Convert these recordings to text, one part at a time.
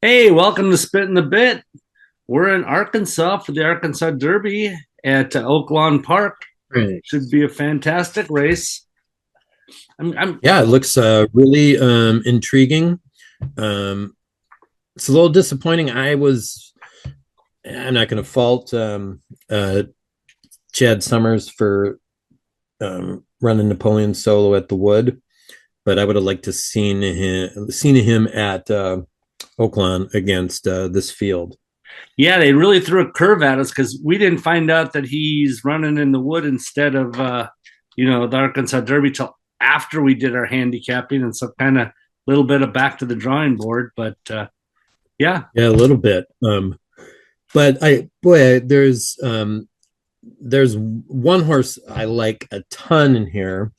Hey, welcome to Spit in the Bit. We're in Arkansas for the Arkansas Derby at Oaklawn Park. Right. Should be a fantastic race. I'm Yeah, it looks really intriguing. Um, it's a little disappointing. I'm not going to fault Chad Summers for running Napoleon solo at the Wood, but I would have liked to seen him at Oaklawn against this field. Yeah, they really threw a curve at us because we didn't find out that he's running in the wood instead of the Arkansas Derby till after we did our handicapping, and so kind of a little bit of back to the drawing board. But yeah, Yeah, a little bit. But there's one horse I like a ton in here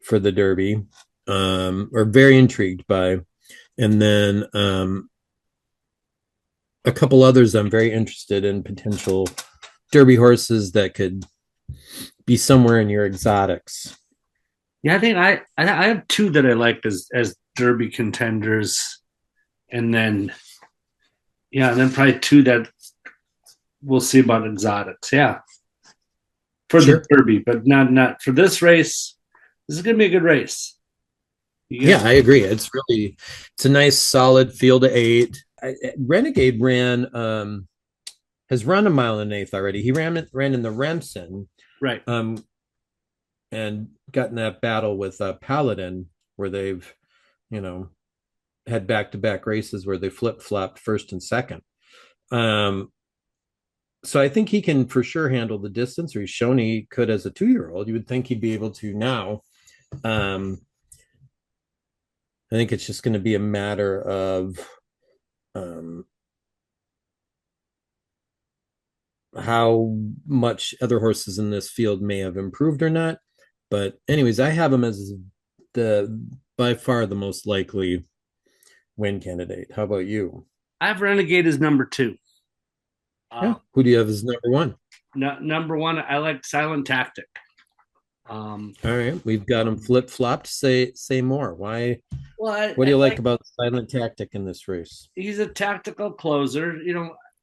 for the Derby, or very intrigued by, and then a couple others I'm very interested in, potential Derby horses that could be somewhere in your exotics. yeah, I think I have two that I like as Derby contenders, and then and then probably two that we'll see about exotics. Yeah, for the Sure. Derby, but not for this race. This is going to be a good race. You Yeah, get I agree. It's a nice solid field of eight. Renegade has run a mile and an eighth already. He ran in the Remsen, right. um, and got in that battle with Paladin, where they've, you know, had back to back races where they flip flopped first and second. Um, so I think he can for sure handle the distance, or he's shown he could as a 2 year old. You would think he'd be able to now. Um, I think it's just going to be a matter of um, how much other horses in this field may have improved or not. But anyways, I have him as the by far the most likely win candidate. How about you? I have Renegade as number two. Yeah. Uh, Who do you have as number one? Number one, I like Silent Tactic. Um, All right, we've got him flip flopped. Say more. Why? well, What do I you like like about Silent Tactic in this race? he's a tactical closer.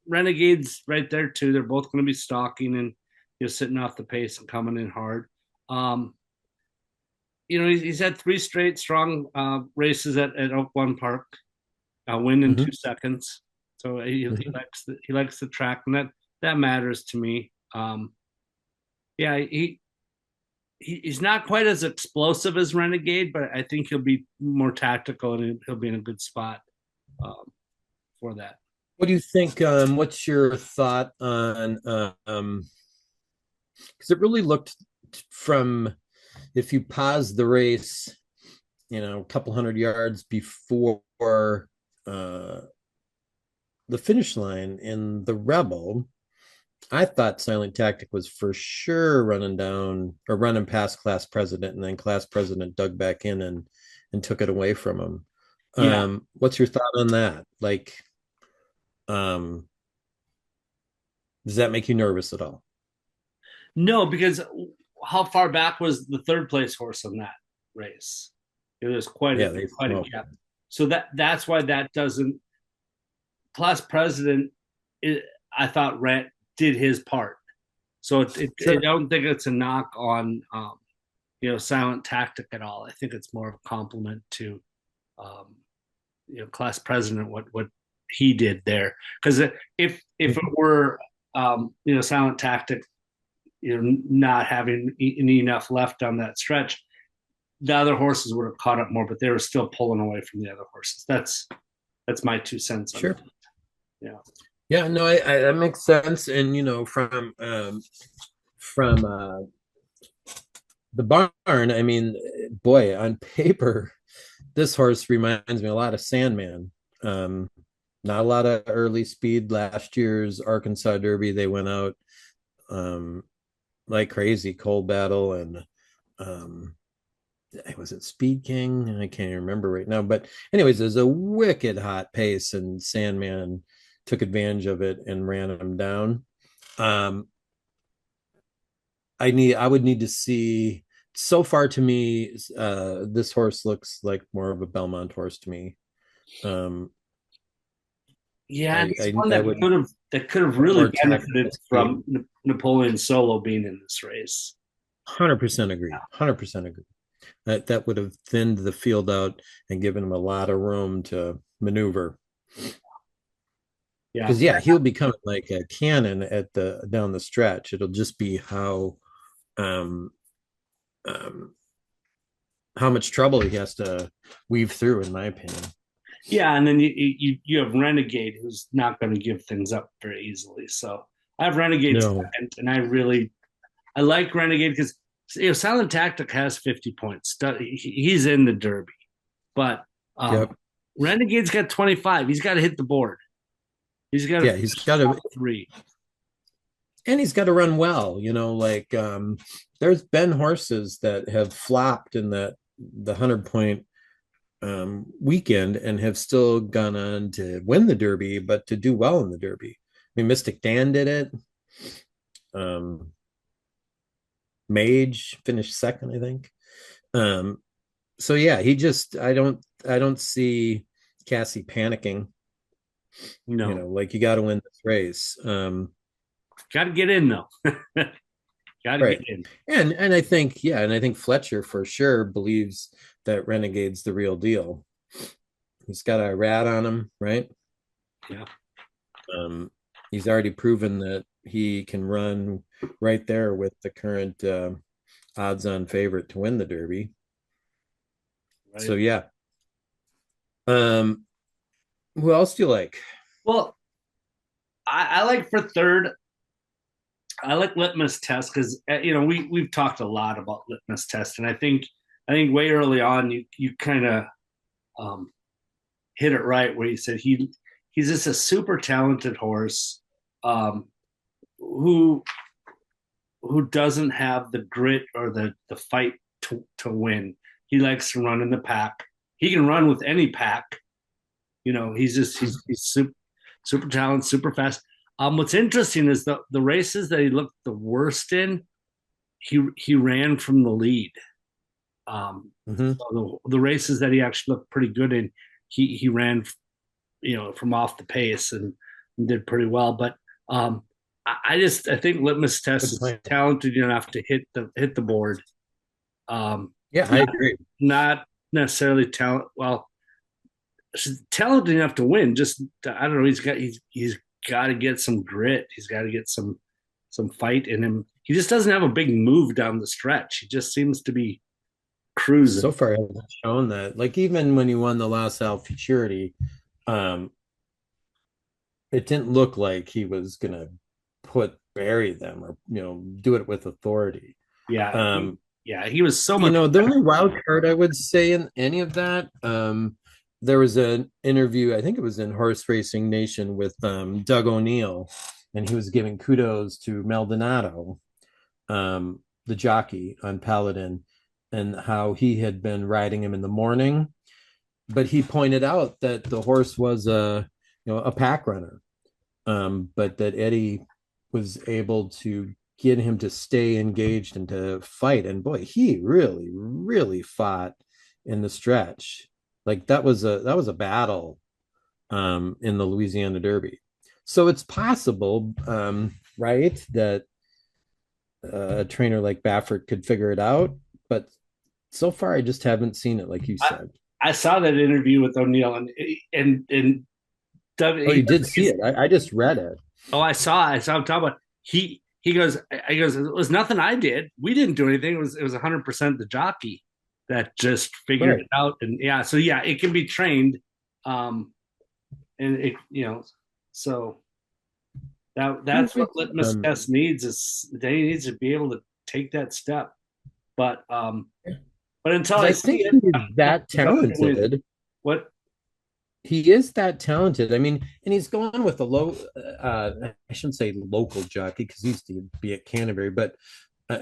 Renegade's right there too. They're both going to be stalking and sitting off the pace and coming in hard. Um, he's had three straight strong races at Oaklawn Park, win in Mm-hmm. 2 seconds. So Mm-hmm. he likes the track, and that matters to me. Yeah, he's not quite as explosive as Renegade, but I think he'll be more tactical and he'll be in a good spot for that. What do you think? What's your thought on? Because it really looked from, if you pause the race, a couple hundred yards before uh, the finish line in the Rebel, I thought Silent Tactic was for sure running down or running past Class President, and then Class President dug back in and took it away from him. Yeah, What's your thought on that? Like, um, does that make you nervous at all? no, because how far back was the third place horse on that race? It was Yeah, they quite a smoked. gap. So that's why that doesn't. Class President, I thought Rant did his part. So I Sure. don't think it's a knock on Silent Tactic at all. I think it's more of a compliment to um, Class President what he did there. Because if it were Silent Tactic, not having enough left on that stretch, the other horses would have caught up more, but they were still pulling away from the other horses. That's my 2 cents on Sure. that. Yeah. Yeah, no, that makes sense. And from the barn, I mean, boy, on paper, this horse reminds me a lot of Sandman. Um, Not a lot of early speed. Last year's Arkansas Derby, they went out like crazy, cold battle, and um, was it Speed King? I can't remember right now. But anyways, there's a wicked hot pace, and Sandman took advantage of it and ran him down. Um, I would need to see. So far, to me, this horse looks like more of a Belmont horse to me. Um, Yeah, I he's I, one I that would could have put really more time in benefited this game. from Napoleon Solo being in this race. 100% agree. 100% agree. That would have thinned the field out and given him a lot of room to maneuver. Yeah, Because yeah, he'll become like a cannon at the down the stretch. It'll just be um, um, how much trouble he has to weave through, in my opinion. yeah, and then you have Renegade, who's not going to give things up very easily. So I have Renegade No. second, and I like Renegade because Silent Tactic has 50 points. He's in the Derby, but Yep. Renegade's got 25. He's got to hit the board. He's got to Yeah, he's finish got top to, three. and he's got to run well. Like there's been horses that have flopped in the 100 point weekend and have still gone on to win the Derby, but to do well in the Derby. I mean, Mystic Dan did it. Um, Mage finished second, I think. Um, so yeah, he just I don't see Cassie panicking. No, Like you got to win this race. got to get in though. Got to get Right. in. And I think Fletcher for sure believes that Renegade's the real deal. He's got a rat on him, right? Yeah, Um, he's already proven that he can run right there with the current odds-on favorite to win the Derby. right. So yeah. Um, who else do you like? Well, I like for third. I like litmus test because we've talked a lot about litmus test, and I think way early on you kind of um, hit it right where you said he's just a super talented horse um, who who doesn't have the grit or the fight to win. He likes to run in the pack. He can run with any pack. He's super talented, super fast. What's interesting is the races that he looked the worst in, he ran from the lead. Mm-hmm. So the races that he actually looked pretty good in, he ran, from off the pace and did pretty well. But I think Litmus Test Good is plan. talented enough to hit the board. Um, Yeah, I not, agree. not necessarily talent. Well, she's talented enough to win. Just I don't know. He's got to get some grit. He's got to get some fight in him. He just doesn't have a big move down the stretch. He just seems to be So cruising. far hasn't shown that. Like even when he won the Last Al Futurity, um, it didn't look like he was gonna bury them or do it with authority. Yeah, Um, he was so much the better. only wild card I would say in any of that, there was an interview, I think it was in Horse Racing Nation with Doug O'Neill, and he was giving kudos to Maldonado, the jockey on Paladin, and how he had been riding him in the morning. But he pointed out that the horse was a pack runner, but that Eddie was able to get him to stay engaged and to fight. And boy, he really, really fought in the stretch. Like that was a battle in the Louisiana Derby. So it's possible, right, that a trainer like Baffert could figure it out, but so far I just haven't seen it, like you I, said. I saw that interview with O'Neill and Doug. Oh, you did see it. I just read it. I saw him talking about he goes it was nothing I did. We didn't do anything. It was 100% the jockey that just figured Right. it out. And yeah, so yeah, it can be trained. Um, and so that's what Perfect. litmus test needs is they needs to be able to take that step. But until Because I I see think it, he's I'm that going to win. talented. What? He is that talented. I mean, and he's going with a I shouldn't say local jockey because he used to be at Canterbury, but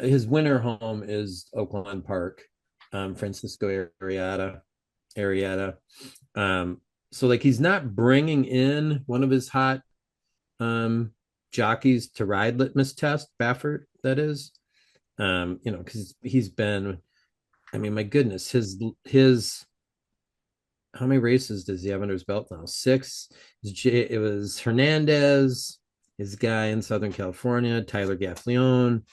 his winter home is Oaklawn Park, Francisco Arietta. Um, so like he's not bringing in one of his hot um, jockeys to ride litmus test, Baffert, that is. Because he's been, I mean, my goodness, his how many races does he have under his belt now? Six. It was Hernandez, his guy in Southern California, Tyler Gaffleone,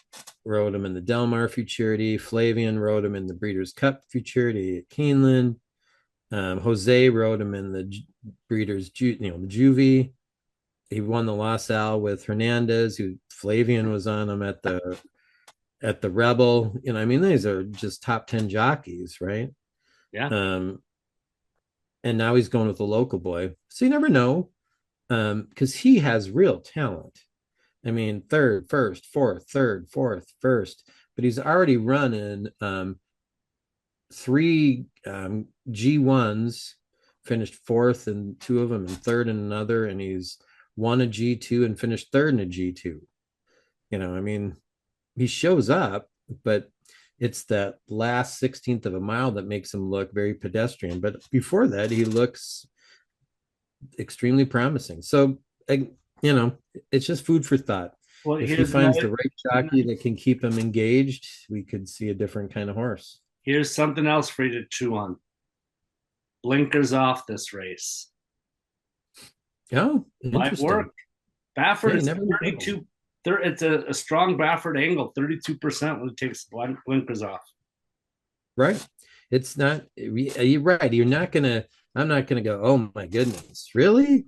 rode him in the Del Mar Futurity. Flavian rode him in the Breeders' Cup Futurity at Keeneland. Jose rode him in the Breeders' the Juvie. He won the Los Al with Hernandez, who Flavian was on him at the Rebel. I mean, these are just top 10 jockeys, right? Yeah. Um, and now he's going with the local boy. So you never know, because he has real talent. I mean, third, first, fourth, third, fourth, first, but he's already running three G1s, finished fourth in two of them and third in another, and he's won a G2 and finished third in a G2. I mean, he shows up, but it's that last 16th of a mile that makes him look very pedestrian. But before that, he looks extremely promising. So, it's just food for thought. Well, If he finds the right jockey that can keep him engaged, we could see a different kind of horse. here's something else for you to chew on. Blinkers off this race. Oh, Might work. interesting. Baffert Yeah, is never 32. It's a strong Baffert angle, 32% when it takes blinkers off. Right. It's not, you're right. I'm not gonna go, oh my goodness, really?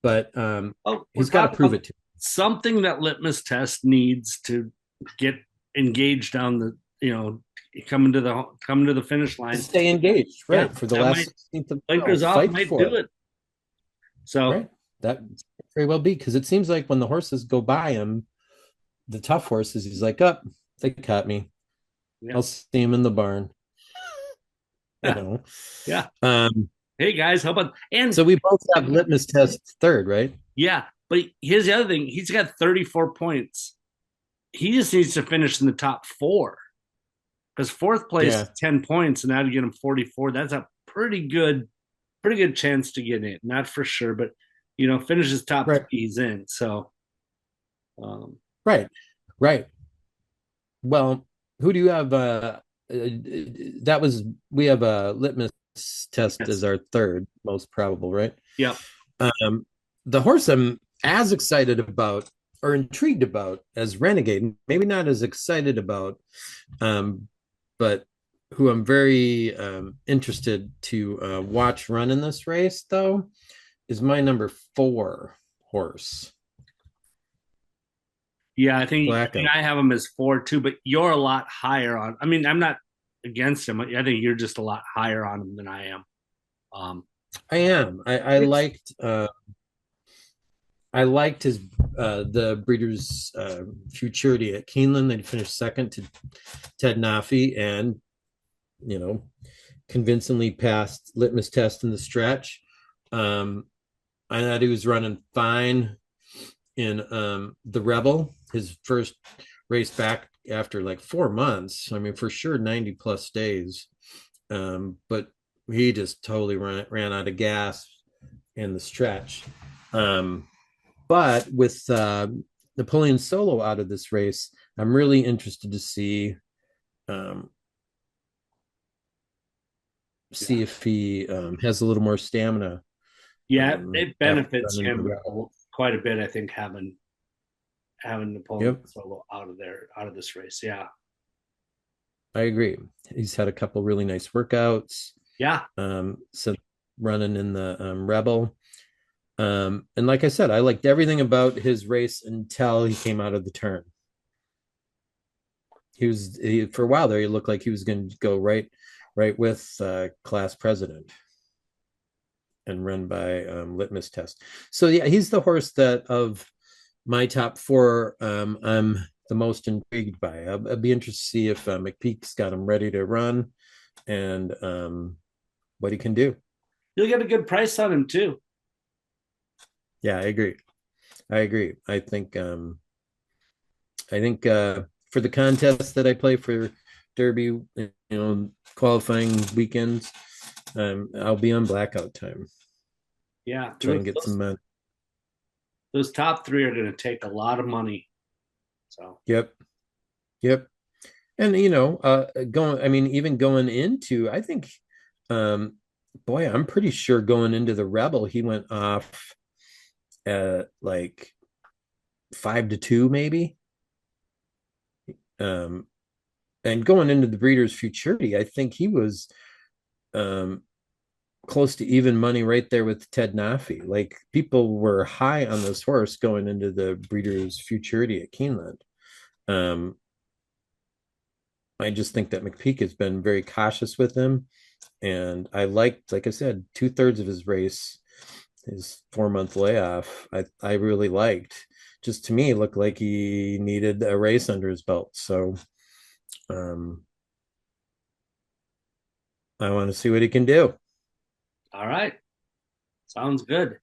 But he's got to prove it to me. Something that litmus test needs to get engaged on the, coming to the finish line. Stay engaged, right? Yeah, for the last 16th of blinkers off fight might for do it. So right, that very well be, because it seems like when the horses go by him, the tough horses, he's like, up, they caught me. yeah. I'll see him in the barn. Yeah. Um, Hey guys, how about so we both have litmus test third, right? Yeah, but here's the other thing: he's got 34 points. He just needs to finish in the top four because fourth place is 10 points, and now to get him 44, that's a pretty good chance to get in. Not for sure, but finishes top three, he's in. So, right. Well, who do you have? We have a litmus test as our third most probable, right? Yeah. The horse I'm as excited about or intrigued about as Renegade, maybe not as excited about, but who I'm very interested to watch run in this race, though, is my number 4 horse. Yeah, I think I have him as 4 too, but you're a lot higher on. I mean, I'm not against him. I think you're just a lot higher on him than I am. I am. I liked his the Breeders' Futurity at Keeneland. They finished second to Ted Nafi, and convincingly passed litmus test in the stretch. I thought he was running fine in the Rebel, his first race back after like 4 months. I mean, for sure, 90 plus days. But he just totally ran out of gas in the stretch. But with Napoleon Solo out of this race, I'm really interested to see if he has a little more stamina. Yeah, it benefits him quite a bit, I think, having Napoleon Solo out of this race. Yeah, I agree. He's had a couple really nice workouts. Yeah. Since running in the Rebel. And like I said, I liked everything about his race until he came out of the turn. For a while there, he looked like he was going to go right with class president and run by litmus test. So yeah, he's the horse that of my top 4 I'm the most intrigued by. I'll be interested to see if McPeak's got him ready to run and what he can do. You'll get a good price on him too. Yeah, I agree. I think for the contests that I play for Derby, qualifying weekends, I'll be on blackout time. Yeah, try and get some money. Those top 3 are going to take a lot of money. So yep, and even going into, I think boy, I'm pretty sure going into the Rebel, he went off at like 5-2, maybe. Um, and going into the Breeders' Futurity, I think he was um, close to even money right there with Ted Naffy. Like people were high on this horse going into the Breeders' Futurity at Keeneland. Um, I just think that McPeak has been very cautious with him. And I liked, like I said, 2/3 of his race, his 4-month layoff, I really liked. Just to me, it looked like he needed a race under his belt. So um, I want to see what he can do. All right, sounds good.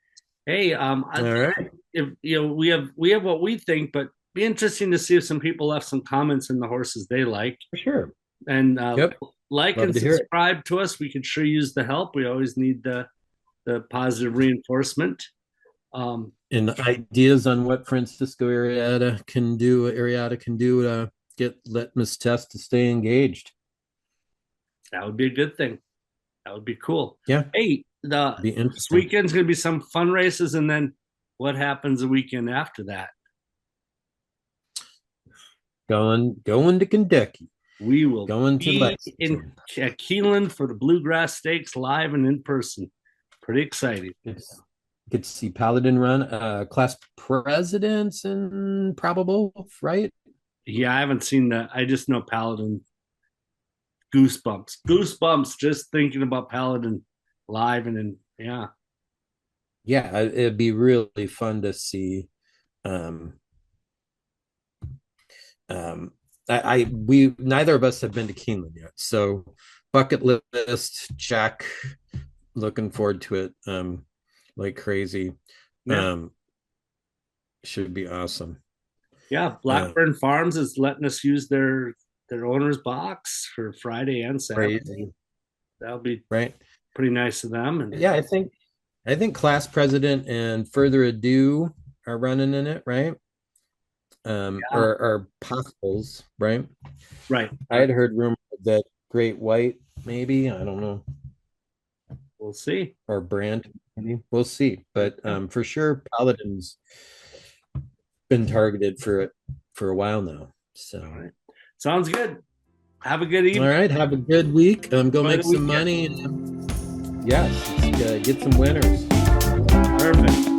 Hey, All I right. if we have what we think, but be interesting to see if some people left some comments in the horses they like, For sure. and Yep. like Love and to hear it. subscribe to us. We could sure use the help. We always need the positive reinforcement. Um, And ideas on what Francisco Arietta can do to get litmus test to stay engaged. that would be a good thing. That would be cool. Yeah, Hey, the be this interesting. weekend's going to be some fun races, and then what happens the weekend after that? Going to Kentucky, We will going to be in Lexington. Keeneland for the Bluegrass Stakes live and in person. Pretty exciting. It's get to see Paladin run, class presidents and probable, right? Yeah, I haven't seen that. I just know Paladin. Goosebumps just thinking about Paladin live and in. Yeah, Yeah, it'd be really fun to see. Um, um, we neither of us have been to Keeneland yet, so bucket list check. Looking forward to it, like crazy. yeah, Um, should be awesome. yeah. Uh, Blackburn Farms is letting us use their owner's box for Friday and Saturday. crazy, That'll be right? pretty nice of them. And Yeah, I think class president and further ado are running in it, right? yeah, Or possibles, right? right. I had heard rumor that Great White, maybe, I don't know, We'll see. or Brand, maybe. We'll see. But Yeah. for sure, Paladin's been targeted for it for a while now. So, All right. Sounds good. Have a good all evening. right, have a good week. Go Enjoy make the some weekend. money. And, yes, get some winners. Perfect.